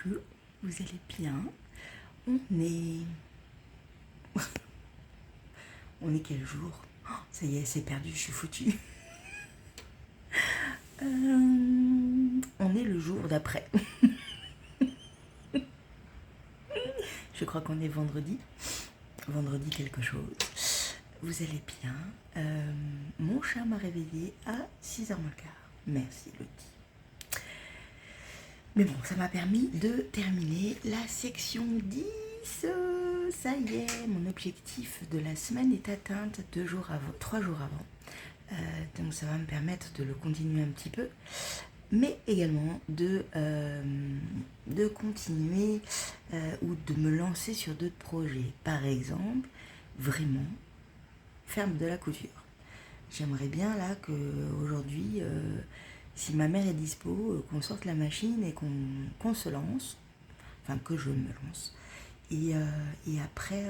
Bonjour, vous allez bien? On est... On est quel jour? Oh, ça y est, c'est perdu, je suis foutue. On est le jour d'après. Je crois qu'on est vendredi. Vendredi quelque chose. Vous allez bien? Mon chat m'a réveillée à 6h moins le quart. Merci Lottie. Mais bon, ça m'a permis de terminer la section 10. Ça y est, mon objectif de la semaine est atteint 3 jours avant. Donc ça va me permettre de le continuer un petit peu, mais également de continuer ou de me lancer sur d'autres projets. Par exemple, vraiment faire de la couture. J'aimerais bien là qu'aujourd'hui, si ma mère est dispo, qu'on sorte la machine et qu'on se lance, enfin que je me lance. Et après,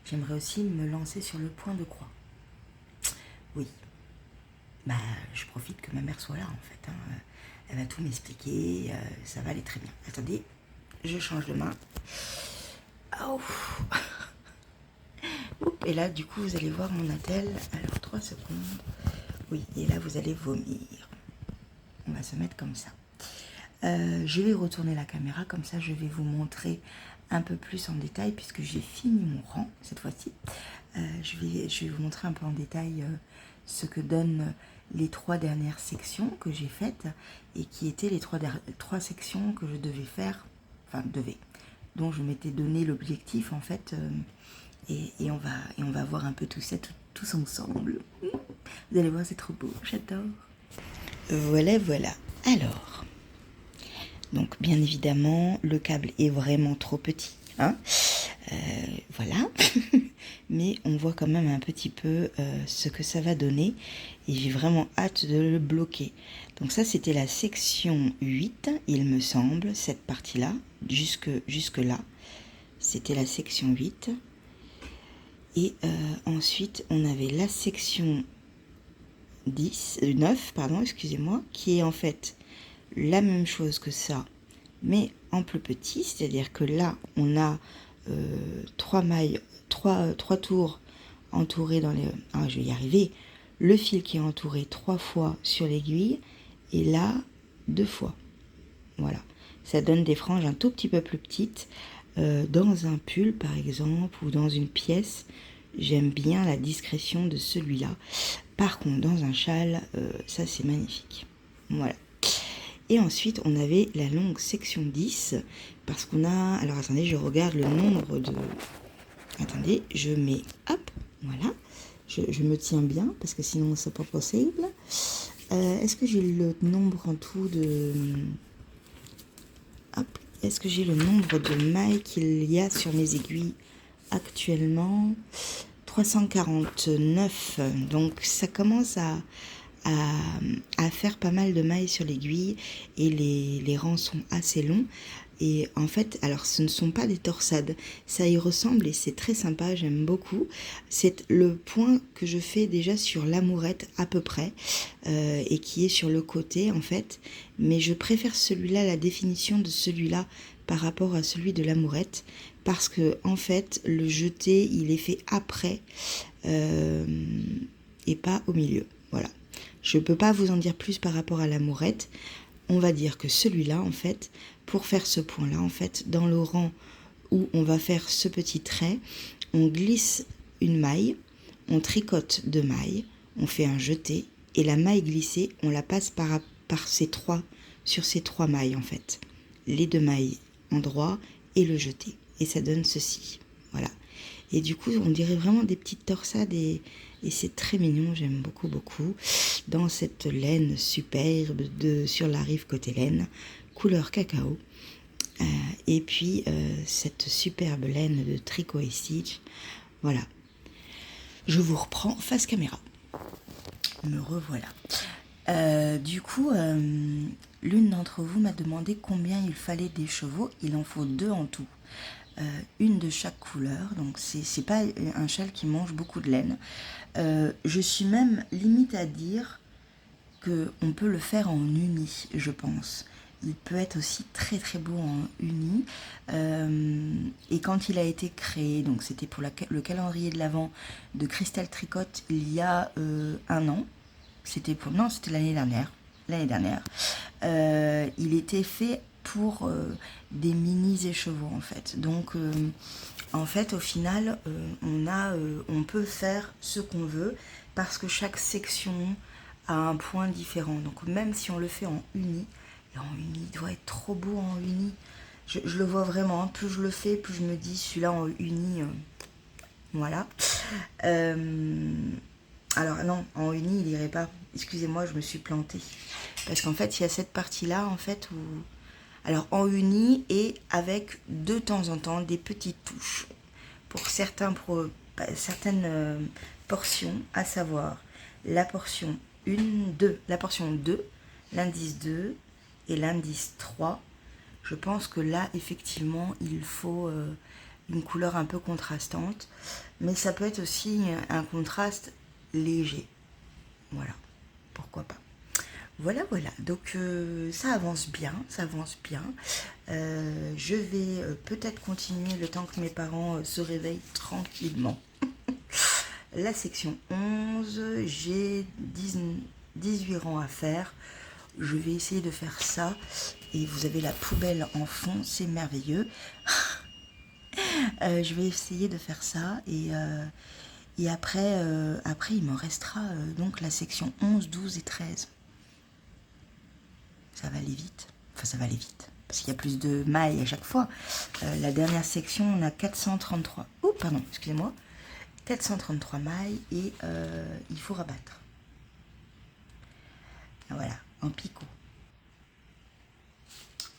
j'aimerais aussi me lancer sur le point de croix. Oui, bah, je profite que ma mère soit là en fait. Elle va tout m'expliquer, ça va aller très bien. Attendez, je change de main. Oh. Et là, du coup, vous allez voir mon attel. Alors, 3 secondes. Oui, et là, vous allez vomir. On va se mettre comme ça. Je vais retourner la caméra, comme ça, je vais vous montrer un peu plus en détail, puisque j'ai fini mon rang cette fois-ci. Je vais vous montrer un peu en détail ce que donnent les 3 dernières sections que j'ai faites et qui étaient les 3 sections que je devais faire, dont je m'étais donné l'objectif en fait, et on va voir un peu tout ça tous ensemble. Vous allez voir, c'est trop beau, j'adore. Voilà. Alors, donc bien évidemment, le câble est vraiment trop petit, hein. Voilà, mais on voit quand même un petit peu ce que ça va donner et j'ai vraiment hâte de le bloquer. Donc ça, c'était la section 8, il me semble, cette partie-là, jusque là, c'était la section 8. Et ensuite, on avait la section 9, excusez-moi, qui est en fait la même chose que ça, mais en plus petit, c'est-à-dire que là, on a 3 mailles, 3 tours entourés dans les... Ah, je vais y arriver. Le fil qui est entouré 3 fois sur l'aiguille et là 2 fois. Voilà. Ça donne des franges un tout petit peu plus petites. Dans un pull par exemple ou dans une pièce, j'aime bien la discrétion de celui-là. Par contre, dans un châle, ça c'est magnifique. Voilà. Et ensuite, on avait la longue section 10, parce qu'on a... Alors, attendez, je regarde le nombre de... Attendez, je mets... Hop, voilà. Je me tiens bien, parce que sinon, c'est pas possible. Est-ce que j'ai le nombre en tout de... Hop, est-ce que j'ai le nombre de mailles qu'il y a sur mes aiguilles actuellement? 349. Donc, ça commence à faire pas mal de mailles sur l'aiguille et les rangs sont assez longs. Et en fait, alors ce ne sont pas des torsades, ça y ressemble et c'est très sympa, j'aime beaucoup. C'est le point que je fais déjà sur l'amourette à peu près et qui est sur le côté en fait. Mais je préfère celui-là, la définition de celui-là par rapport à celui de l'amourette parce que en fait le jeté il est fait après et pas au milieu. Voilà. Je ne peux pas vous en dire plus par rapport à l'amourette. On va dire que celui-là, en fait, pour faire ce point-là, en fait, dans le rang où on va faire ce petit trait, on glisse une maille, on tricote 2 mailles, on fait un jeté, et la maille glissée, on la passe sur ces 3 mailles, en fait. Les 2 mailles en droit et le jeté. Et ça donne ceci. Voilà. Et du coup, on dirait vraiment des petites torsades et c'est très mignon, j'aime beaucoup, dans cette laine superbe sur la rive côté laine, couleur cacao. Et puis, cette superbe laine de Tricot et Stitch. Voilà. Je vous reprends face caméra. Me revoilà. Du coup, l'une d'entre vous m'a demandé combien il fallait des chevaux. Il en faut 2 en tout. Une de chaque couleur, donc c'est pas un châle qui mange beaucoup de laine. Je suis même limite à dire qu'on peut le faire en uni, je pense. il peut être aussi très très beau en uni. Et quand il a été créé, donc c'était pour le calendrier de l'Avent de Cristal Tricotte il y a 1 an. C'était l'année dernière. Il était fait pour des mini écheveaux en fait. Donc en fait au final on peut faire ce qu'on veut parce que chaque section a un point différent. Donc même si on le fait en uni, et en uni il doit être trop beau en uni. Je le vois vraiment, hein. Plus je le fais, plus je me dis celui-là en uni, voilà. Alors non, en uni il irait pas. Excusez-moi, je me suis plantée. Parce qu'en fait, il y a cette partie-là, en fait, où... Alors, en uni et avec de temps en temps des petites touches. Pour certaines portions, à savoir la portion 2, l'indice 2 et l'indice 3. Je pense que là, effectivement, il faut une couleur un peu contrastante. Mais ça peut être aussi un contraste léger. Voilà, pourquoi pas. Voilà, donc ça avance bien. Je vais peut-être continuer le temps que mes parents se réveillent tranquillement. La section 11, j'ai 18 rangs à faire. Je vais essayer de faire ça. Et vous avez la poubelle en fond, c'est merveilleux. Je vais essayer de faire ça. Et après, il me restera donc la section 11, 12 et 13. Ça va aller vite. Enfin, ça va aller vite. Parce qu'il y a plus de mailles à chaque fois. La dernière section, on a 433. Oh, pardon, excusez-moi. 433 mailles et il faut rabattre. Voilà, en picot.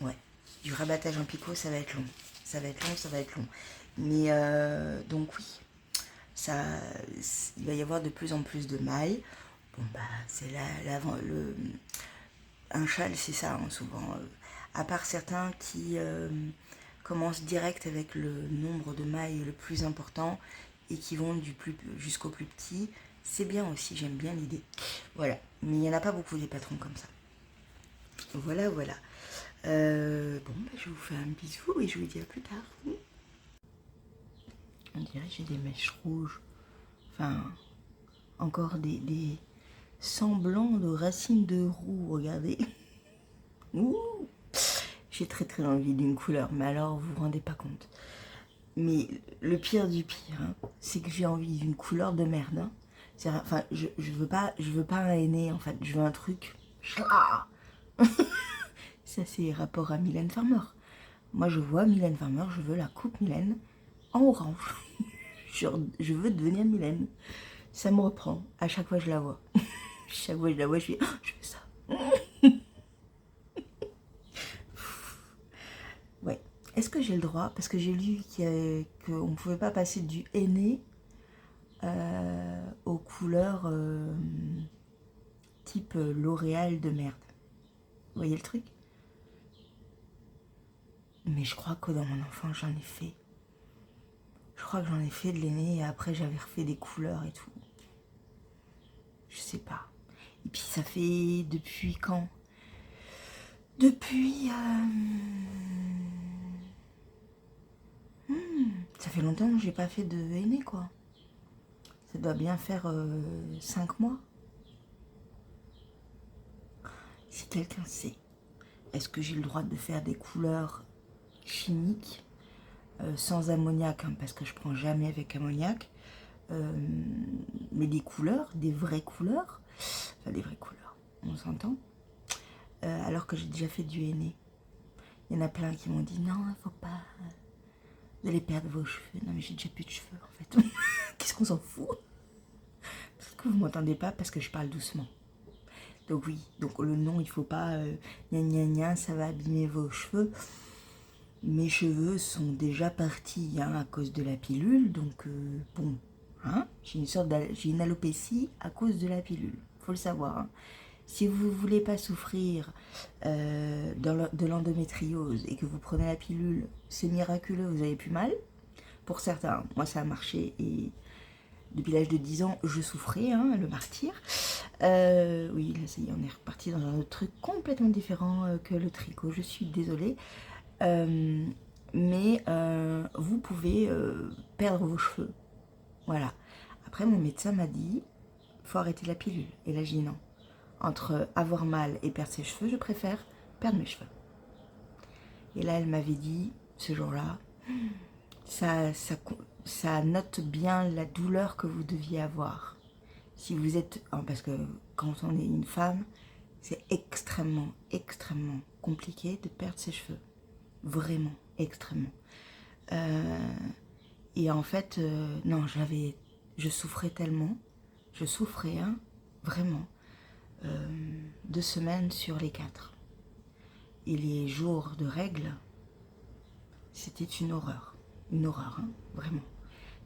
Ouais, du rabattage en picot, ça va être long. Ça va être long. Mais donc oui, il va y avoir de plus en plus de mailles. Bon, bah, c'est un châle, c'est ça, hein, souvent. À part certains qui commencent direct avec le nombre de mailles le plus important et qui vont jusqu'au plus petit. C'est bien aussi, j'aime bien l'idée. Voilà, mais il n'y en a pas beaucoup des patrons comme ça. Voilà. Bon, bah, je vous fais un bisou et je vous dis à plus tard. On dirait que j'ai des mèches rouges. Enfin, encore des semblants de racines de roux, regardez. Ouh, j'ai très très envie d'une couleur, mais alors vous vous rendez pas compte. Mais le pire du pire, hein, c'est que j'ai envie d'une couleur de merde. Hein. Enfin, je veux pas un aîné, en fait, je veux un truc. Ça, c'est rapport à Mylène Farmer. Moi, je vois Mylène Farmer, je veux la coupe Mylène en orange. Je veux devenir Mylène. Ça me reprend. À chaque fois, je la vois. Chaque fois, je la vois, je fais, oh, je veux ça. Ouais. Est-ce que j'ai le droit? Parce que j'ai lu qu'on ne pouvait pas passer du henné aux couleurs type L'Oréal de merde. Vous voyez le truc? Mais je crois que dans mon enfance, j'en ai fait. Je crois que j'en ai fait de l'aîné et après, j'avais refait des couleurs et tout. Je sais pas. Et puis, ça fait depuis quand? Depuis... ça fait longtemps que j'ai pas fait de henné, quoi. Ça doit bien faire 5 mois. Si quelqu'un sait, est-ce que j'ai le droit de faire des couleurs chimiques sans ammoniac, hein, parce que je prends jamais avec ammoniac, mais des couleurs, des vraies couleurs, enfin des vraies couleurs, on s'entend, alors que j'ai déjà fait du henné. Il y en a plein qui m'ont dit non, il faut pas, vous allez perdre vos cheveux. Non mais j'ai déjà plus de cheveux en fait. Qu'est-ce qu'on s'en fout? Parce que vous m'entendez pas parce que je parle doucement. Donc oui, donc le nom, il faut pas gna gna gna, ça va abîmer vos cheveux. Mes cheveux sont déjà partis hein, à cause de la pilule, donc bon, hein, j'ai une alopécie à cause de la pilule, faut le savoir. Hein. Si vous ne voulez pas souffrir de l'endométriose et que vous prenez la pilule, c'est miraculeux, vous avez plus mal. Pour certains, moi ça a marché et depuis l'âge de 10 ans, je souffrais, hein, le martyr. Oui, là, ça y est, on est reparti dans un autre truc complètement différent que le tricot. Je suis désolée. Mais vous pouvez perdre vos cheveux. Voilà. Après, mon médecin m'a dit, faut arrêter la pilule. Et là, j'ai dit non. Entre avoir mal et perdre ses cheveux, je préfère perdre mes cheveux. Et là, elle m'avait dit, ce jour-là, ça note bien la douleur que vous deviez avoir. Si vous êtes... Parce que quand on est une femme, c'est extrêmement, extrêmement compliqué de perdre ses cheveux. Vraiment, extrêmement. Et en fait, non, je souffrais tellement. Je souffrais, hein, vraiment. 2 semaines sur les 4. Et les jours de règles, c'était une horreur. Une horreur, hein, vraiment.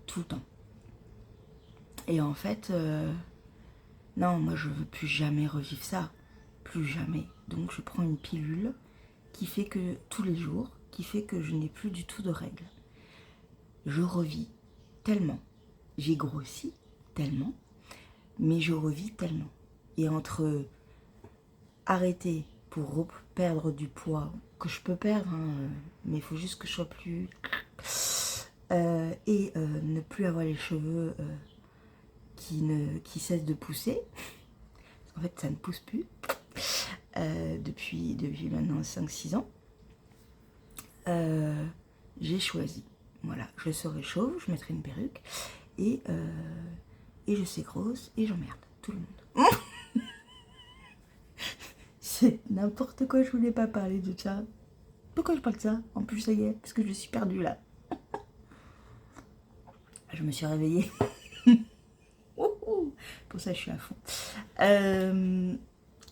Tout le temps. Et en fait, non, moi je veux plus jamais revivre ça. Plus jamais. Donc je prends une pilule qui fait que, tous les jours, qui fait que je n'ai plus du tout de règles. Je revis tellement. J'ai grossi tellement. Mais je revis tellement. Et entre arrêter pour perdre du poids, que je peux perdre, hein, mais il faut juste que je sois plus... et ne plus avoir les cheveux qui cessent de pousser. Parce qu'en fait, ça ne pousse plus. Depuis maintenant 5-6 ans. J'ai choisi. Voilà, je serai chauve, je mettrai une perruque. Et je serai grosse et j'emmerde tout le monde. C'est n'importe quoi, je voulais pas parler de ça. Pourquoi je parle de ça? En plus, ça y est, parce que je suis perdue là. Je me suis réveillée. Pour ça, je suis à fond.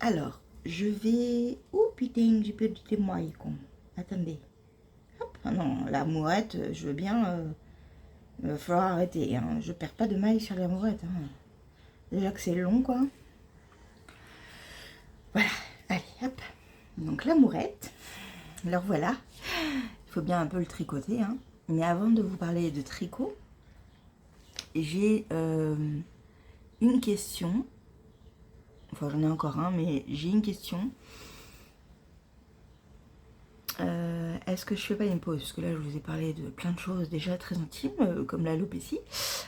Alors, je vais... Oh putain, j'ai perdu des mailles, con. Attendez. Hop. Ah non, la mourette, je veux bien... il va falloir arrêter, hein. Je perds pas de mailles sur la mourette. Hein. Déjà que c'est long, quoi. Voilà. Allez, hop. Donc, la mourette. Alors, voilà. Il faut bien un peu le tricoter, hein. Mais avant de vous parler de tricot, j'ai une question. Enfin, j'en ai encore un, mais j'ai une question. Est-ce que je fais pas une pause? Parce que là, je vous ai parlé de plein de choses déjà très intimes, comme l'alopécie,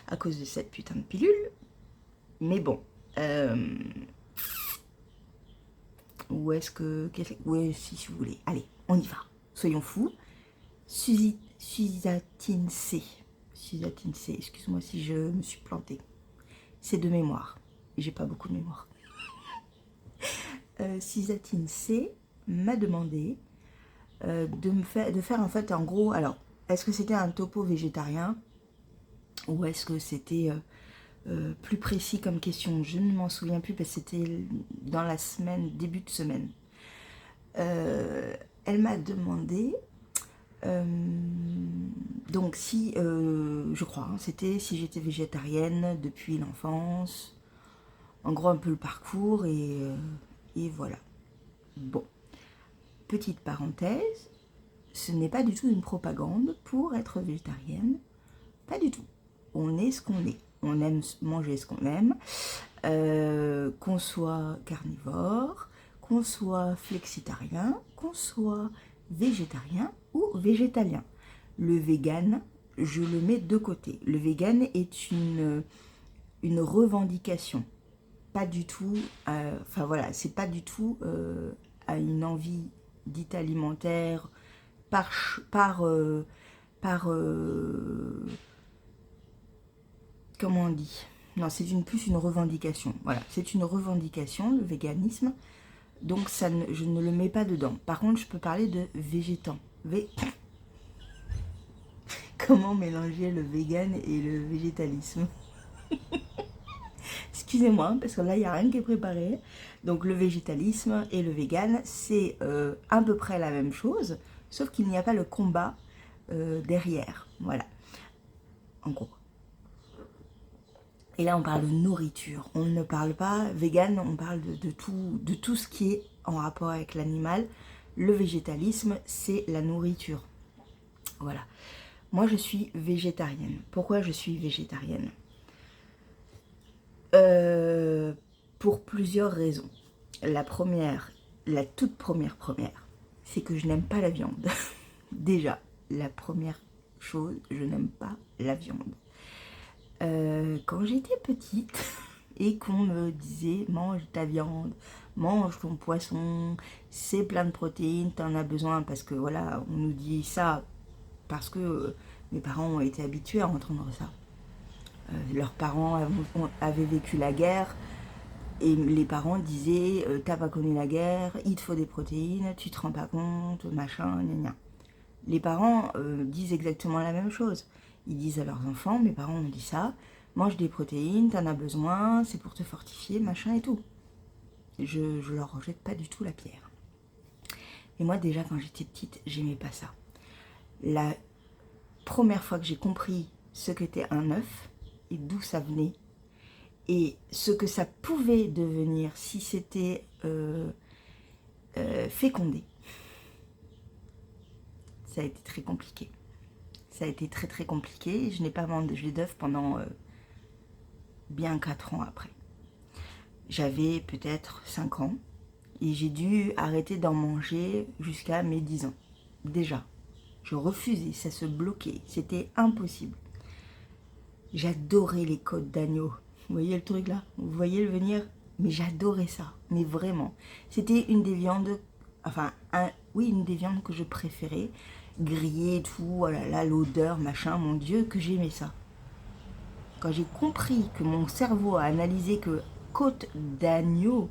à cause de cette putain de pilule. Mais bon. Ou est-ce que... Oui, si vous voulez. Allez, on y va. Soyons fous. Suzatine C. Suzatine C. Excuse-moi si je me suis plantée. C'est de mémoire. J'ai pas beaucoup de mémoire. Suzatine C m'a demandé de faire en fait en gros, alors est-ce que c'était un topo végétarien ou est-ce que c'était plus précis comme question? Je ne m'en souviens plus parce que c'était dans la semaine, début de semaine. Elle m'a demandé donc si je crois hein, c'était si j'étais végétarienne depuis l'enfance, en gros un peu le parcours et voilà. Bon, petite parenthèse, ce n'est pas du tout une propagande pour être végétarienne, pas du tout. On est ce qu'on est, on aime manger ce qu'on aime, qu'on soit carnivore, qu'on soit flexitarien, qu'on soit végétarien ou végétalien. Le vegan, je le mets de côté. Le vegan est une revendication, pas du tout, enfin voilà, c'est pas du tout à une envie dite alimentaire comment on dit? Non, c'est plus une revendication. Voilà, c'est une revendication, le véganisme. Donc ça je ne le mets pas dedans. Par contre, je peux parler de végétan. Comment mélanger le vegan et le végétalisme? Excusez-moi, parce que là, il n'y a rien qui est préparé. Donc le végétalisme et le vegan, c'est à peu près la même chose, sauf qu'il n'y a pas le combat derrière. Voilà, en gros. Et là, on parle de nourriture. On ne parle pas vegan, on parle de tout ce qui est en rapport avec l'animal. Le végétalisme, c'est la nourriture. Voilà. Moi, je suis végétarienne. Pourquoi je suis végétarienne? Euh, pour plusieurs raisons. La première, la toute première, c'est que je n'aime pas la viande. Déjà, la première chose, je n'aime pas la viande. Quand j'étais petite et qu'on me disait mange ta viande, mange ton poisson, c'est plein de protéines, t'en as besoin, parce que voilà, on nous dit ça parce que mes parents ont été habitués à entendre ça. Leurs parents avaient vécu la guerre et les parents disaient t'as pas connu la guerre, il te faut des protéines, tu te rends pas compte, machin, gna gna. Les parents disent exactement la même chose. Ils disent à leurs enfants, mes parents ont dit ça, mange des protéines, t'en as besoin, c'est pour te fortifier, machin et tout. Je leur rejette pas du tout la pierre. Et moi déjà quand j'étais petite, j'aimais pas ça. La première fois que j'ai compris ce qu'était un œuf et d'où ça venait, et ce que ça pouvait devenir si c'était fécondé, ça a été très compliqué. Ça a été très très compliqué. Je n'ai pas mangé d'œufs pendant bien 4 ans après. J'avais peut-être 5 ans et j'ai dû arrêter d'en manger jusqu'à mes 10 ans. Déjà, je refusais, ça se bloquait, c'était impossible. J'adorais les côtes d'agneau. Vous voyez le truc là? Vous voyez le venir? Mais j'adorais ça, mais vraiment. C'était une des viandes, enfin, oui, une des viandes que je préférais. Grillée et tout, oh là là, l'odeur, machin, mon Dieu, que j'aimais ça. Quand j'ai compris que mon cerveau a analysé que côtes d'agneau,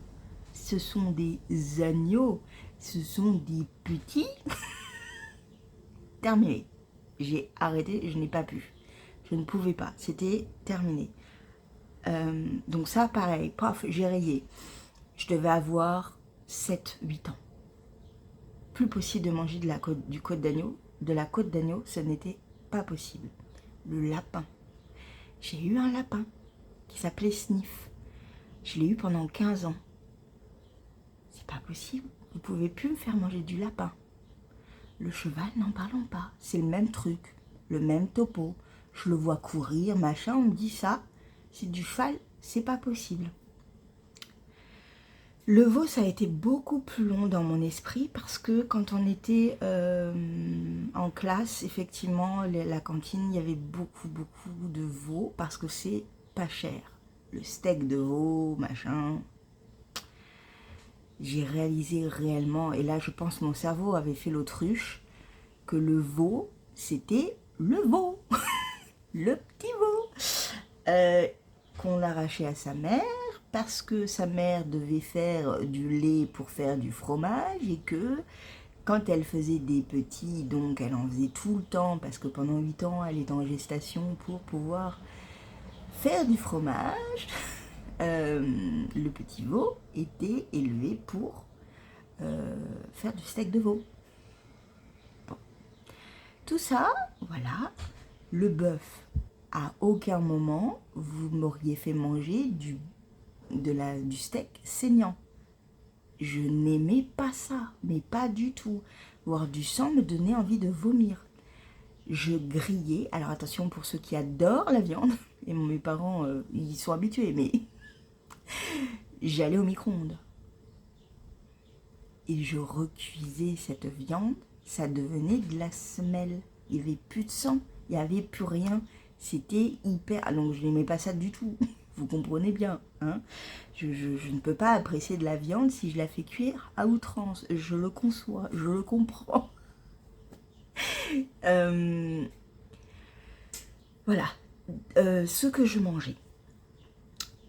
ce sont des agneaux, ce sont des petits, terminé. J'ai arrêté, je n'ai pas pu. Je ne pouvais pas, c'était terminé. Donc ça, pareil, paf, j'ai rayé. Je devais avoir 7-8 ans. Plus possible de manger de la côte d'agneau, ce n'était pas possible. Le lapin. J'ai eu un lapin qui s'appelait Sniff. Je l'ai eu pendant 15 ans. C'est pas possible. Vous pouvez plus me faire manger du lapin. Le cheval, n'en parlons pas. C'est le même truc, le même topo. Je le vois courir, machin, on me dit ça. C'est du cheval, c'est pas possible. Le veau, ça a été beaucoup plus long dans mon esprit parce que quand on était en classe, effectivement, la cantine, il y avait beaucoup de veau parce que c'est pas cher. Le steak de veau, machin. J'ai réalisé réellement, et là je pense mon cerveau avait fait l'autruche, que le veau, c'était le veau, le petit veau, qu'on arrachait à sa mère, parce que sa mère devait faire du lait pour faire du fromage et que quand elle faisait des petits, donc elle en faisait tout le temps parce que pendant 8 ans elle est en gestation pour pouvoir faire du fromage, le petit veau était élevé pour faire du steak de veau. Bon. Tout ça, voilà, le bœuf, à aucun moment vous m'auriez fait manger du steak saignant. Je n'aimais pas ça, mais pas du tout. Voir du sang me donnait envie de vomir. Je grillais, alors attention pour ceux qui adorent la viande, et mes parents, ils sont habitués, mais j'allais au micro-ondes. Et je recuisais cette viande, ça devenait de la semelle. Il n'y avait plus de sang, il n'y avait plus rien. C'était hyper... Ah, donc je n'aimais pas ça du tout. Vous comprenez bien, hein, je ne peux pas apprécier de la viande si je la fais cuire à outrance. Je le conçois, je le comprends. Voilà. Ce que je mangeais,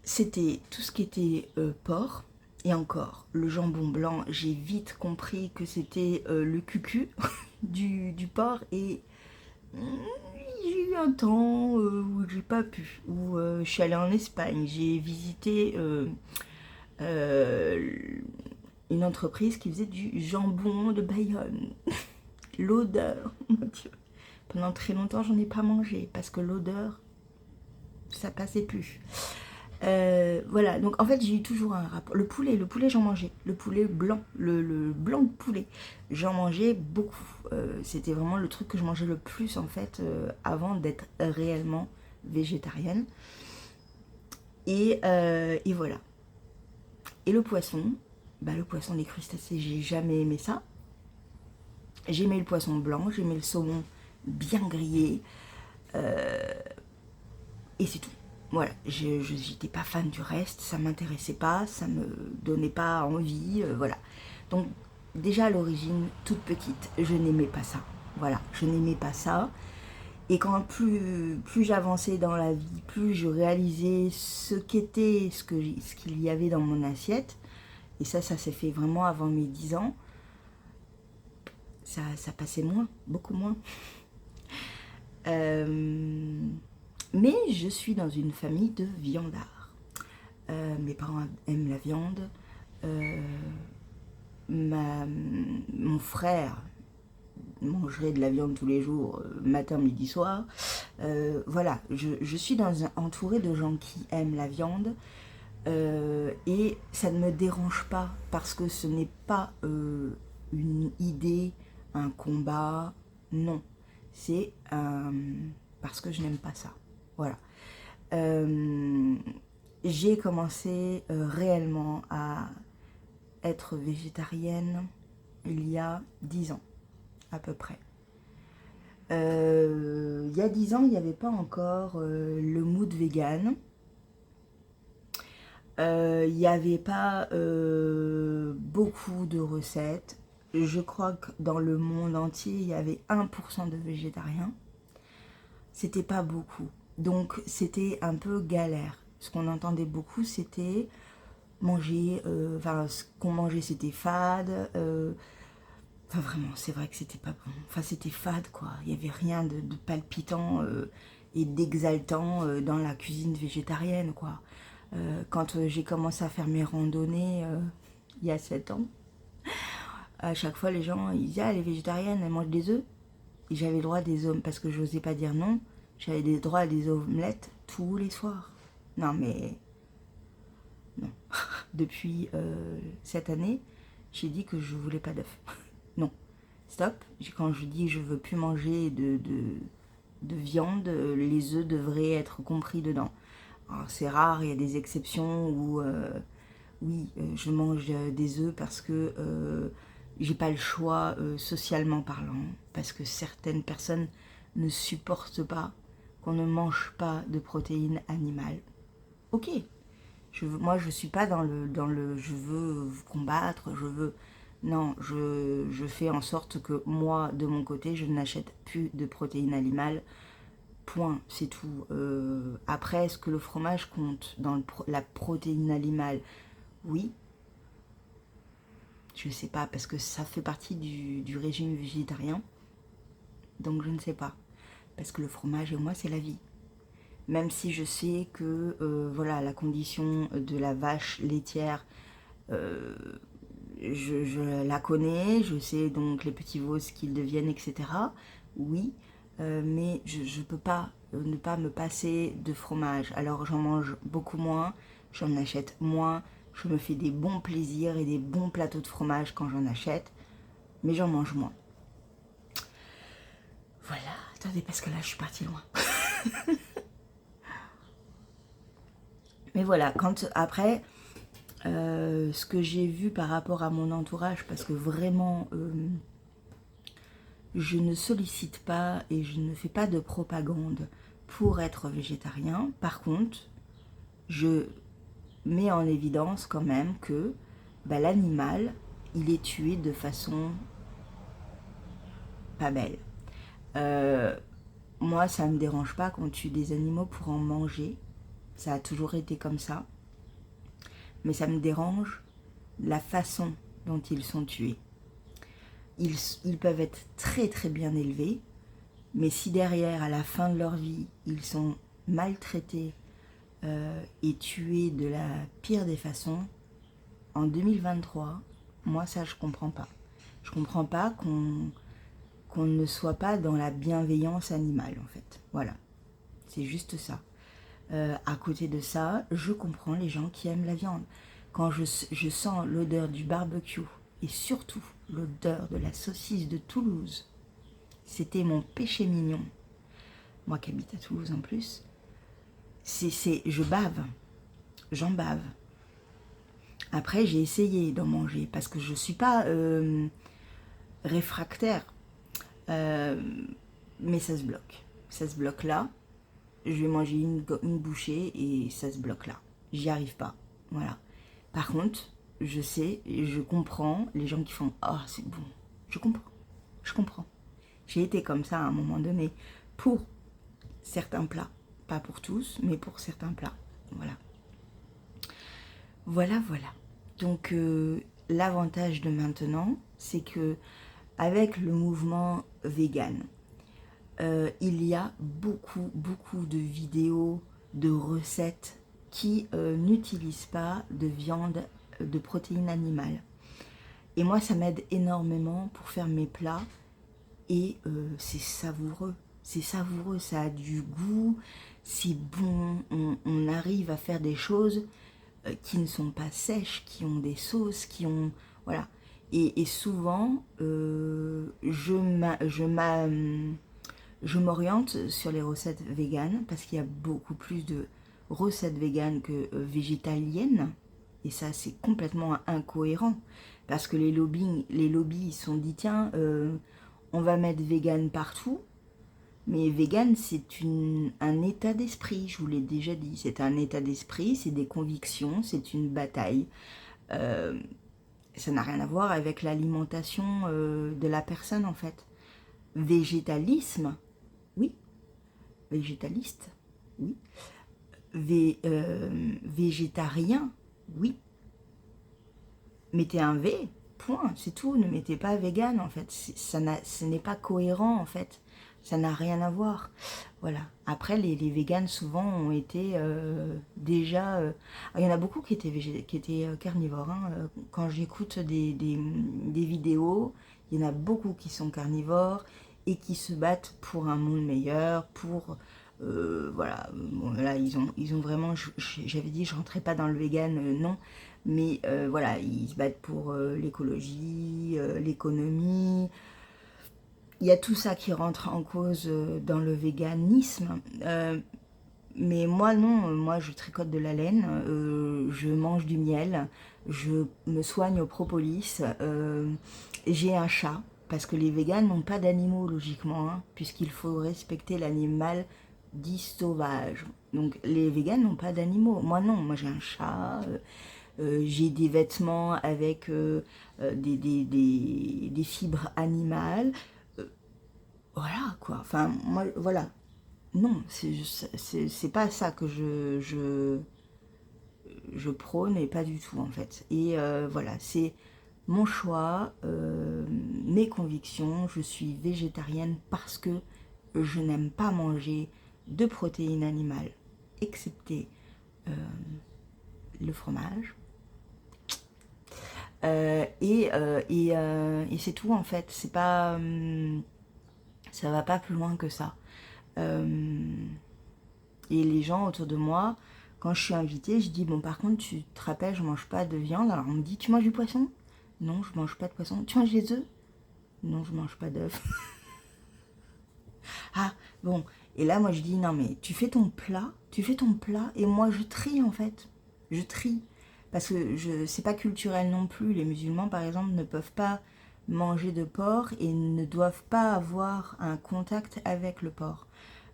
c'était tout ce qui était porc. Et encore, le jambon blanc, j'ai vite compris que c'était le cucu du porc. Et j'ai eu un temps où j'ai pas pu, où je suis allée en Espagne, j'ai visité une entreprise qui faisait du jambon de Bayonne. L'odeur, mon Dieu. Pendant très longtemps, j'en ai pas mangé parce que l'odeur, ça passait plus. Voilà, donc en fait j'ai eu toujours un rapport. Le poulet j'en mangeais. Le poulet blanc, le blanc de poulet, j'en mangeais beaucoup. C'était vraiment le truc que je mangeais le plus en fait avant d'être réellement végétarienne. Et voilà. Et le poisson, le poisson, les crustacés, j'ai jamais aimé ça. J'aimais le poisson blanc, j'aimais le saumon bien grillé. Et c'est tout. Voilà, je n'étais pas fan du reste, ça m'intéressait pas, ça me donnait pas envie, voilà. Donc déjà à l'origine, toute petite, je n'aimais pas ça. Voilà, je n'aimais pas ça. Et quand plus j'avançais dans la vie, plus je réalisais ce qu'était, ce qu'il y avait dans mon assiette, et ça s'est fait vraiment avant mes 10 ans, ça passait moins, beaucoup moins. Mais je suis dans une famille de viandards. Mes parents aiment la viande. Mon frère mangerait de la viande tous les jours, matin, midi, soir. Voilà, je suis entourée de gens qui aiment la viande. Et ça ne me dérange pas parce que ce n'est pas une idée, un combat, non. C'est parce que je n'aime pas ça. Voilà. J'ai commencé réellement à être végétarienne il y a 10 ans, à peu près. Il y a 10 ans, il n'y avait pas encore le mood vegan. Il n'y avait pas beaucoup de recettes. Je crois que dans le monde entier, il y avait 1% de végétariens. C'était pas beaucoup. Donc c'était un peu galère. Ce qu'on entendait beaucoup, c'était manger, ce qu'on mangeait, c'était fade. Vraiment, c'est vrai que c'était pas bon. C'était fade, quoi. Il n'y avait rien de palpitant et d'exaltant dans la cuisine végétarienne, quoi. Quand j'ai commencé à faire mes randonnées il y a 7 ans, à chaque fois les gens ils disaient, ah, les végétariennes elles mangent des œufs. Et j'avais le droit à des omelettes, parce que je n'osais pas dire non, j'avais le droit à des omelettes tous les soirs. Non mais non. Depuis cette année, j'ai dit que je voulais pas d'œufs. Non, stop. Quand je dis que je veux plus manger de viande, les œufs devraient être compris dedans. Alors c'est rare, il y a des exceptions où oui, je mange des œufs parce que j'ai pas le choix socialement parlant, parce que certaines personnes ne supportent pas qu'on ne mange pas de protéines animales. Ok, moi je suis pas dans le je veux vous combattre, je veux... Non, je fais en sorte que moi, de mon côté, je n'achète plus de protéines animales. Point, c'est tout. Après, est-ce que le fromage compte dans la protéine animale? Oui. Je ne sais pas, parce que ça fait partie du régime végétarien. Donc je ne sais pas. Parce que le fromage et moi, c'est la vie. Même si je sais que voilà, la condition de la vache laitière, je la connais, je sais donc les petits veaux ce qu'ils deviennent, etc. Oui, mais je ne peux pas ne pas me passer de fromage. Alors j'en mange beaucoup moins, j'en achète moins, je me fais des bons plaisirs et des bons plateaux de fromage quand j'en achète, mais j'en mange moins. Voilà, attendez, parce que là je suis partie loin. Mais voilà, après, ce que j'ai vu par rapport à mon entourage, parce que vraiment, je ne sollicite pas et je ne fais pas de propagande pour être végétarien. Par contre, je mets en évidence quand même que l'animal, il est tué de façon pas belle. Moi, ça ne me dérange pas qu'on tue des animaux pour en manger. Ça a toujours été comme ça. Mais ça me dérange la façon dont ils sont tués. Ils peuvent être très très bien élevés, mais si derrière, à la fin de leur vie, ils sont maltraités et tués de la pire des façons, en 2023, moi ça je comprends pas. Je comprends pas qu'on ne soit pas dans la bienveillance animale en fait. Voilà, c'est juste ça. À côté de ça, je comprends les gens qui aiment la viande. Quand je sens l'odeur du barbecue et surtout l'odeur de la saucisse de Toulouse, c'était mon péché mignon. Moi qui habite à Toulouse en plus, je bave. j'en bave. Après, j'ai essayé d'en manger parce que je ne suis pas réfractaire. Mais ça se bloque. Ça se bloque là. Je vais manger une bouchée et ça se bloque là. J'y arrive pas. Voilà. Par contre, je sais, je comprends les gens qui font « Ah, c'est bon ». Je comprends. Je comprends. J'ai été comme ça à un moment donné pour certains plats. Pas pour tous, mais pour certains plats. Voilà. Voilà, voilà. Donc, l'avantage de maintenant, c'est que avec le mouvement vegan, il y a beaucoup de vidéos, de recettes qui n'utilisent pas de viande, de protéines animales. Et moi, ça m'aide énormément pour faire mes plats. Et c'est savoureux. C'est savoureux, ça a du goût, c'est bon. On arrive à faire des choses qui ne sont pas sèches, qui ont des sauces, qui ont... Voilà. Et souvent, je m'oriente sur les recettes véganes parce qu'il y a beaucoup plus de recettes véganes que végétaliennes. Et ça, c'est complètement incohérent. Parce que les lobbies sont dit, tiens, on va mettre vegan partout. Mais vegan, c'est un état d'esprit, je vous l'ai déjà dit. C'est un état d'esprit, c'est des convictions, c'est une bataille. Ça n'a rien à voir avec l'alimentation de la personne, en fait. Végétalisme, oui. Végétaliste, oui. Végétarien, oui. Mettez un V, point, c'est tout. Ne mettez pas vegan, en fait. Ce n'est pas cohérent, en fait. Ça n'a rien à voir. Voilà. Après, les véganes, souvent, ont été déjà... il y en a beaucoup qui étaient carnivores. Hein. Quand j'écoute des vidéos, il y en a beaucoup qui sont carnivores et qui se battent pour un monde meilleur, pour... voilà. Bon, là, ils ont vraiment... J'avais dit, je rentrais pas dans le vegan, non. Mais voilà, ils se battent pour l'écologie, l'économie... Il y a tout ça qui rentre en cause dans le véganisme. Mais moi, non. Moi, je tricote de la laine. Je mange du miel. Je me soigne au propolis. J'ai un chat. Parce que les véganes n'ont pas d'animaux, logiquement. Hein, puisqu'il faut respecter l'animal dit sauvage. Donc, les véganes n'ont pas d'animaux. Moi, non. Moi, j'ai un chat. J'ai des vêtements avec des fibres animales. Voilà, quoi. Enfin, moi, voilà. Non, c'est pas ça que je prône, et pas du tout, en fait. Et voilà, c'est mon choix, mes convictions. Je suis végétarienne parce que je n'aime pas manger de protéines animales, excepté le fromage. Et c'est tout, en fait. C'est pas... ça va pas plus loin que ça. Et les gens autour de moi, quand je suis invitée, je dis, bon, par contre, tu te rappelles, je mange pas de viande. Alors on me dit, tu manges du poisson? Non, je mange pas de poisson. Tu manges des œufs? Non, je mange pas d'œufs. Ah, bon. Et là, moi, je dis, non, mais tu fais ton plat, et moi, je trie, en fait. Je trie. Parce que c'est pas culturel non plus. Les musulmans, par exemple, ne peuvent pas manger de porc et ne doivent pas avoir un contact avec le porc.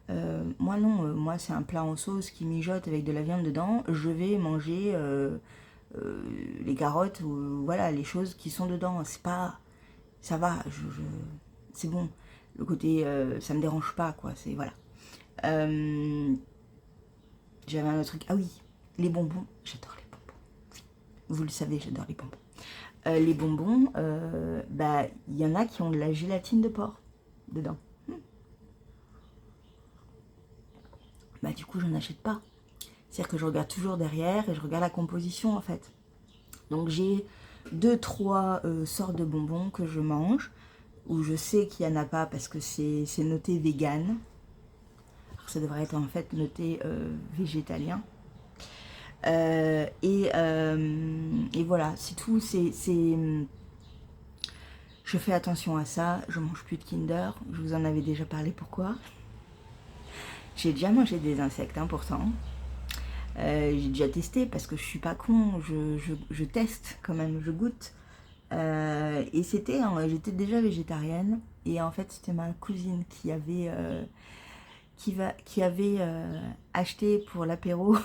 Moi non, moi c'est un plat en sauce qui mijote avec de la viande dedans, je vais manger les carottes ou voilà les choses qui sont dedans, c'est pas, ça va, c'est bon, le côté ça me dérange pas quoi, c'est voilà. J'avais un autre truc, ah oui, les bonbons, j'adore les bonbons, vous le savez, j'adore les bonbons. Les bonbons, bah, il y en a qui ont de la gélatine de porc dedans. Bah, du coup, je n'achète pas. C'est-à-dire que je regarde toujours derrière et je regarde la composition, en fait. Donc, j'ai 2-3 sortes de bonbons que je mange, où je sais qu'il n'y en a pas parce que c'est noté vegan. Alors, ça devrait être en fait noté végétalien. Et voilà, c'est tout. Je fais attention à ça. Je mange plus de Kinder. Je vous en avais déjà parlé. Pourquoi? J'ai déjà mangé des insectes, hein, pourtant. J'ai déjà testé parce que je suis pas con, je teste quand même, je goûte. Et j'étais déjà végétarienne et en fait c'était ma cousine qui avait acheté pour l'apéro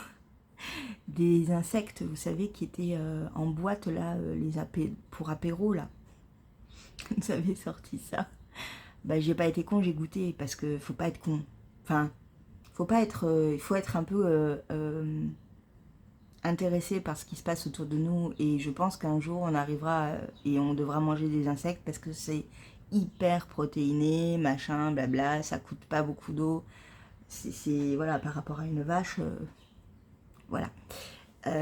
des insectes, vous savez, qui étaient en boîte là, pour apéro là. Vous avez sorti ça. Bah j'ai pas été con, j'ai goûté parce que faut pas être con. Enfin, il faut être un peu intéressé par ce qui se passe autour de nous et je pense qu'un jour on arrivera et on devra manger des insectes parce que c'est hyper protéiné, machin, blabla, ça coûte pas beaucoup d'eau. Voilà, par rapport à une vache, voilà.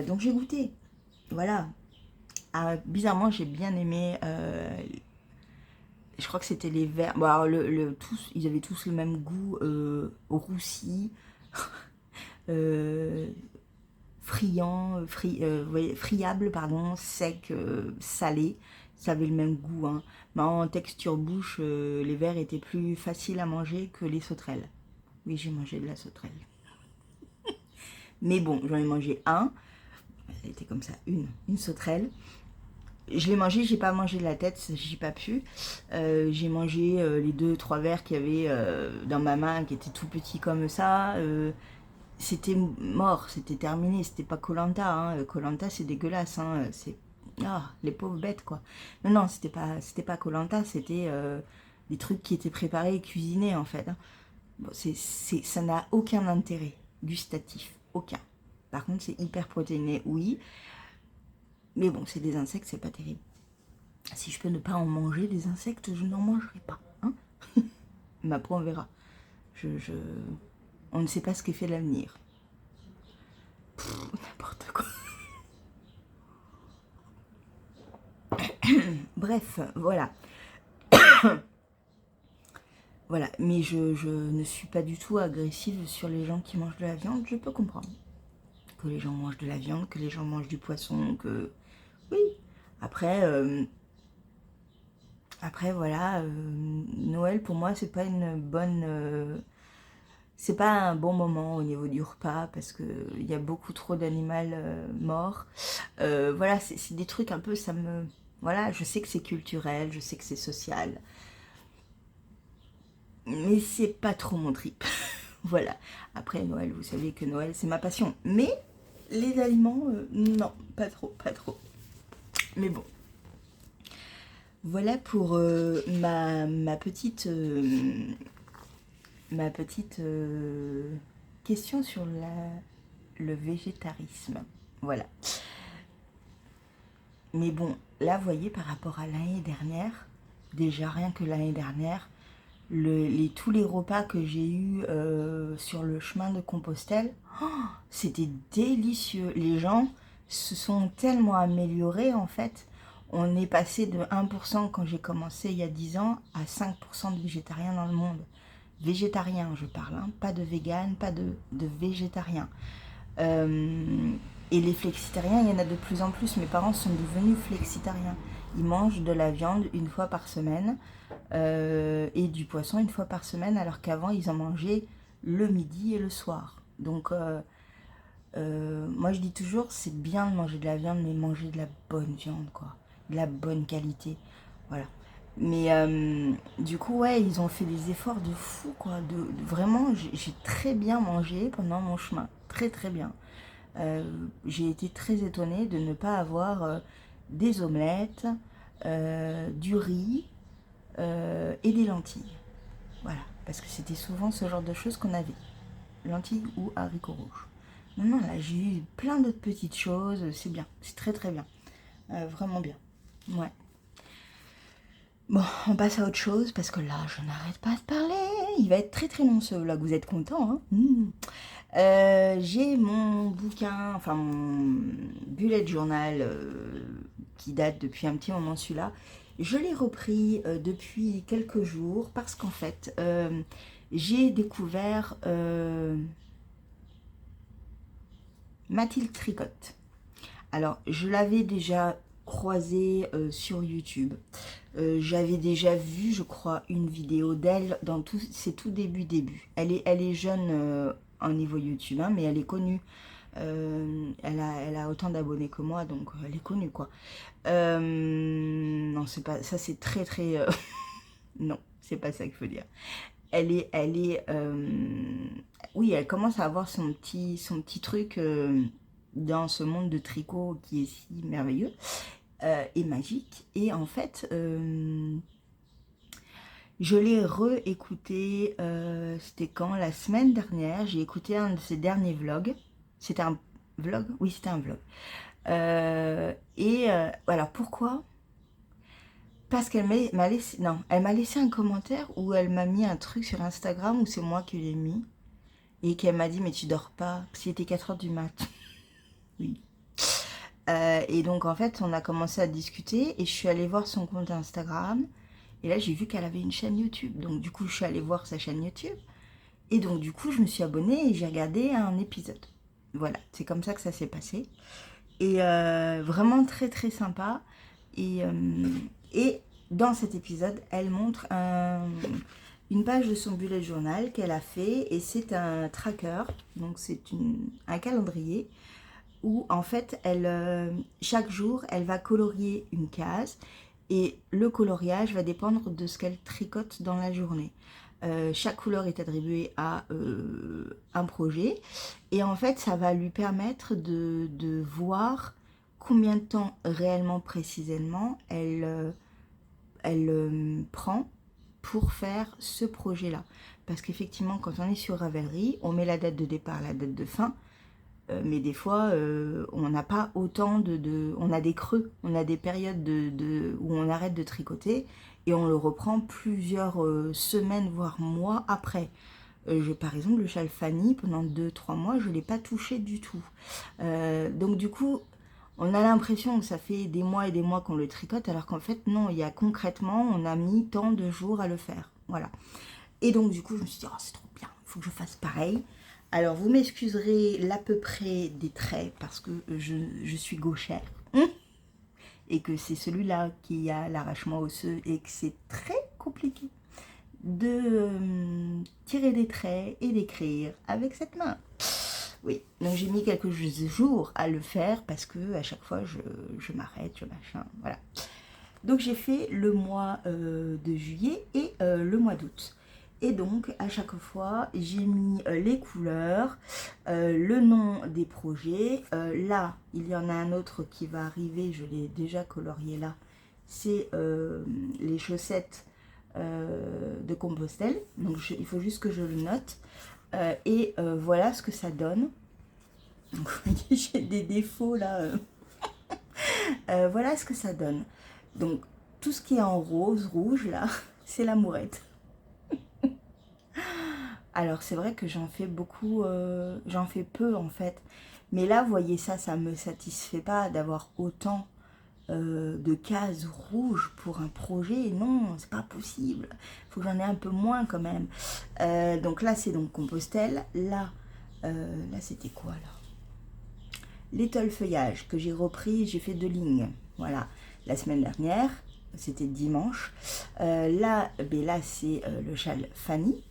Donc j'ai goûté, voilà. Ah, bizarrement, j'ai bien aimé. Je crois que c'était les vers. Bon, alors ils avaient tous le même goût, roussi, friable, pardon, sec, salé. Ça avait le même goût. Hein. Mais en texture bouche, les vers étaient plus faciles à manger que les sauterelles. Oui, j'ai mangé de la sauterelle. Mais bon, j'en ai mangé un. Elle était comme ça, une sauterelle. Je l'ai mangé, j'ai pas mangé de la tête, j'ai pas pu. J'ai mangé les 2-3 vers qu'il y avait dans ma main, qui étaient tout petits comme ça. C'était mort, c'était terminé, c'était pas koh Koh-Lanta, c'est dégueulasse, hein. C'est les pauvres bêtes quoi. Non, c'était pas Koh-Lanta, c'était des trucs qui étaient préparés et cuisinés en fait. Hein. Bon, ça n'a aucun intérêt gustatif, aucun. Par contre, c'est hyper protéiné, oui. Mais bon, c'est des insectes, c'est pas terrible. Si je peux ne pas en manger des insectes, je n'en mangerai pas. Hein. Mais après, on verra. On ne sait pas ce qu'est fait l'avenir. N'importe quoi. Bref, voilà. Voilà, mais je ne suis pas du tout agressive sur les gens qui mangent de la viande. Je peux comprendre que les gens mangent de la viande, que les gens mangent du poisson, que... Oui. Après voilà, Noël pour moi c'est pas une bonne... c'est pas un bon moment au niveau du repas parce que il y a beaucoup trop d'animaux morts. Voilà, c'est des trucs un peu, ça me... Voilà, je sais que c'est culturel, je sais que c'est social. Mais c'est pas trop mon trip. Voilà. Après Noël, vous savez que Noël c'est ma passion. Mais les aliments, non, pas trop, pas trop. Mais bon. Voilà pour ma petite question sur le végétarisme. Voilà. Mais bon, là, vous voyez, par rapport à l'année dernière, déjà rien que l'année dernière, tous les repas que j'ai eus sur le chemin de Compostelle, c'était délicieux. Les gens se sont tellement améliorés en fait. On est passé de 1% quand j'ai commencé il y a 10 ans à 5% de végétariens dans le monde. Végétariens, je parle, hein, pas de vegan, pas de végétariens. Et les flexitariens, il y en a de plus en plus. Mes parents sont devenus flexitariens. Ils mangent de la viande une fois par semaine et du poisson une fois par semaine, alors qu'avant, ils en mangeaient le midi et le soir. Donc, moi, je dis toujours, c'est bien de manger de la viande, mais manger de la bonne viande, quoi. De la bonne qualité. Voilà. Mais du coup, ouais, ils ont fait des efforts de fou, quoi. Vraiment, j'ai très bien mangé pendant mon chemin. Très, très bien. J'ai été très étonnée de ne pas avoir des omelettes, du riz et des lentilles. Voilà, parce que c'était souvent ce genre de choses qu'on avait. Lentilles ou haricots rouges. Non, là j'ai eu plein d'autres petites choses, c'est bien, c'est très très bien. Vraiment bien. Ouais. Bon, on passe à autre chose parce que là je n'arrête pas de parler. Il va être très très long ce vlog, vous êtes contents, hein. J'ai mon bouquin, enfin mon bullet journal qui date depuis un petit moment celui-là. Je l'ai repris depuis quelques jours parce qu'en fait j'ai découvert Mathilde Tricotte. Alors je l'avais déjà croisée sur YouTube. J'avais déjà vu, je crois, une vidéo d'elle dans ses tout début. Elle est jeune en niveau YouTube, hein, mais elle est connue Elle a autant d'abonnés que moi, donc elle est connue, quoi. Non, c'est pas ça, c'est très très. Non, c'est pas ça qu'il faut dire. Oui, elle commence à avoir son petit truc dans ce monde de tricot qui est si merveilleux et magique. Et en fait, je l'ai réécouté, c'était quand? La semaine dernière, j'ai écouté un de ses derniers vlogs. C'était un vlog? Oui, c'était un vlog. Alors pourquoi? Parce qu'elle m'a laissé, non, elle m'a laissé un commentaire où elle m'a mis un truc sur Instagram où c'est moi qui l'ai mis et qu'elle m'a dit mais tu dors pas, parce qu'il était 4 heures du mat. Oui. Et donc en fait on a commencé à discuter et je suis allée voir son compte Instagram et là j'ai vu qu'elle avait une chaîne YouTube. Donc du coup je suis allée voir sa chaîne YouTube et donc du coup je me suis abonnée et j'ai regardé un épisode. Voilà, c'est comme ça que ça s'est passé. Et vraiment très très sympa. Et dans cet épisode, elle montre une page de son bullet journal qu'elle a fait. Et c'est un tracker, donc c'est un calendrier où en fait, chaque jour, elle va colorier une case. Et le coloriage va dépendre de ce qu'elle tricote dans la journée. Chaque couleur est attribuée à un projet. Et en fait, ça va lui permettre de voir combien de temps réellement précisément elle prend pour faire ce projet-là. Parce qu'effectivement, quand on est sur Ravelry, on met la date de départ, la date de fin. Mais des fois, on n'a pas autant on a des creux, on a des périodes où on arrête de tricoter et on le reprend plusieurs semaines, voire mois après. Par exemple, le châle Fanny, pendant 2-3 mois, je ne l'ai pas touché du tout. Donc du coup, on a l'impression que ça fait des mois et des mois qu'on le tricote, alors qu'en fait, non, il y a concrètement, on a mis tant de jours à le faire. Voilà. Et donc du coup, je me suis dit, oh, c'est trop bien, il faut que je fasse pareil. Alors, vous m'excuserez l'à peu près des traits parce que je suis gauchère et que c'est celui-là qui a l'arrachement osseux et que c'est très compliqué de tirer des traits et d'écrire avec cette main. Oui, donc j'ai mis quelques jours à le faire parce que à chaque fois je m'arrête, je machin, voilà. Donc j'ai fait le mois de juillet et le mois d'août. Et donc, à chaque fois, j'ai mis les couleurs, le nom des projets. Là, il y en a un autre qui va arriver, je l'ai déjà colorié là. C'est les chaussettes de Compostelle. Donc, il faut juste que je le note. Et voilà ce que ça donne. Donc, vous voyez, j'ai des défauts là. Voilà ce que ça donne. Donc, tout ce qui est en rose, rouge là, c'est l'amourette. Alors c'est vrai que j'en fais beaucoup, j'en fais peu en fait. Mais là, vous voyez ça me satisfait pas d'avoir autant de cases rouges pour un projet. Non, c'est pas possible. Il faut que j'en ai un peu moins quand même. Donc là, c'est donc Compostelle. Là c'était quoi là? L'étole feuillage que j'ai repris, j'ai fait 2 lignes. Voilà, la semaine dernière, c'était dimanche. Là c'est le châle Fanny.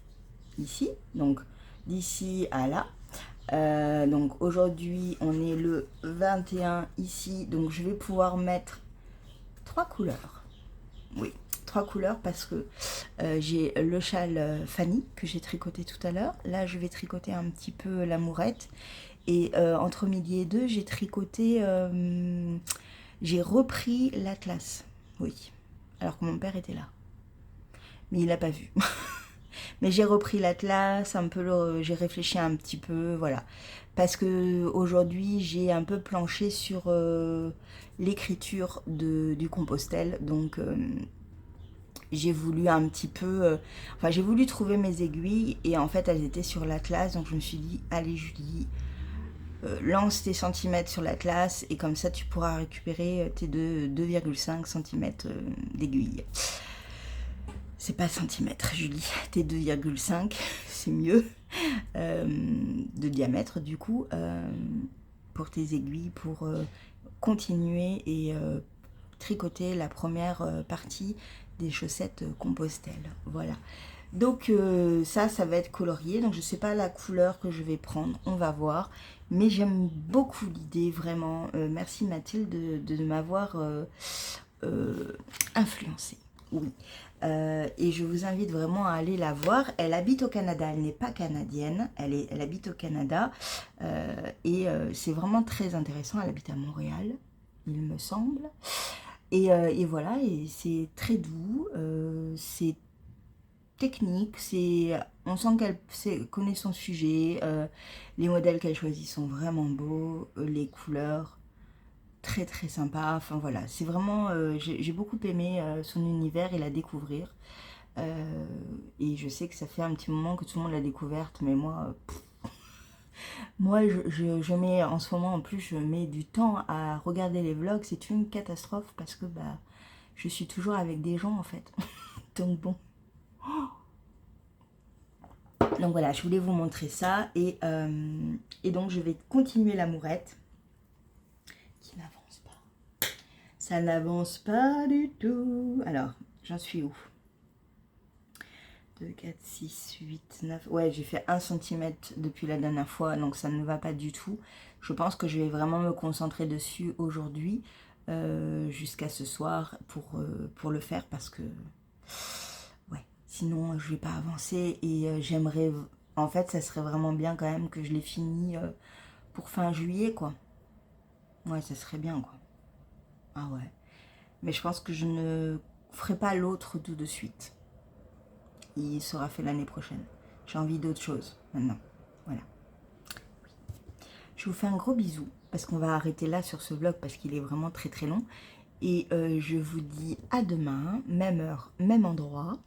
Ici, donc d'ici à là. Donc aujourd'hui on est le 21 ici, donc je vais pouvoir mettre 3 couleurs. Oui, 3 couleurs parce que j'ai le châle Fanny que j'ai tricoté tout à l'heure. Là je vais tricoter un petit peu l'amourette et entre midi et 2 j'ai tricoté, j'ai repris l'atlas. Oui, alors que mon père était là, mais il n'a pas vu. Mais j'ai repris l'atlas, j'ai réfléchi un petit peu, voilà. Parce que aujourd'hui, j'ai un peu planché sur l'écriture du Compostelle. Donc, j'ai voulu un petit peu... j'ai voulu trouver mes aiguilles et en fait, elles étaient sur l'atlas. Donc, je me suis dit, allez Julie, lance tes centimètres sur l'atlas et comme ça, tu pourras récupérer tes 2,5 cm d'aiguille. C'est pas centimètre, Julie, t'es 2,5, c'est mieux, de diamètre du coup, pour tes aiguilles, pour continuer et tricoter la première partie des chaussettes Compostelle. Voilà. Donc ça va être colorié. Donc je sais pas la couleur que je vais prendre, on va voir. Mais j'aime beaucoup l'idée, vraiment. Merci Mathilde de m'avoir influencée. Oui. Et je vous invite vraiment à aller la voir. Elle habite au Canada, elle n'est pas canadienne, elle habite au Canada. C'est vraiment très intéressant. Elle habite à Montréal, il me semble. Et voilà, et c'est très doux, c'est technique, on sent qu'elle connaît son sujet, les modèles qu'elle choisit sont vraiment beaux, les couleurs très très sympa, enfin voilà, c'est vraiment, j'ai beaucoup aimé son univers et la découvrir. Et je sais que ça fait un petit moment que tout le monde l'a découverte, mais moi je mets en ce moment, en plus je mets du temps à regarder les vlogs, c'est une catastrophe parce que bah je suis toujours avec des gens en fait. Donc bon. Donc voilà, je voulais vous montrer ça. Et donc je vais continuer l'amourette. Qui n'avance pas. Ça n'avance pas du tout. Alors, j'en suis où? 2, 4, 6, 8, 9. Ouais, j'ai fait 1 cm depuis la dernière fois, donc ça ne va pas du tout. Je pense que je vais vraiment me concentrer dessus aujourd'hui, jusqu'à ce soir, pour le faire, parce que, ouais, sinon je vais pas avancer. Et j'aimerais, en fait, ça serait vraiment bien quand même que je l'ai fini pour fin juillet, quoi. Ouais, ça serait bien, quoi. Ah ouais. Mais je pense que je ne ferai pas l'autre tout de suite. Il sera fait l'année prochaine. J'ai envie d'autre chose maintenant. Voilà. Je vous fais un gros bisou parce qu'on va arrêter là sur ce vlog parce qu'il est vraiment très très long. Et je vous dis à demain, même heure, même endroit.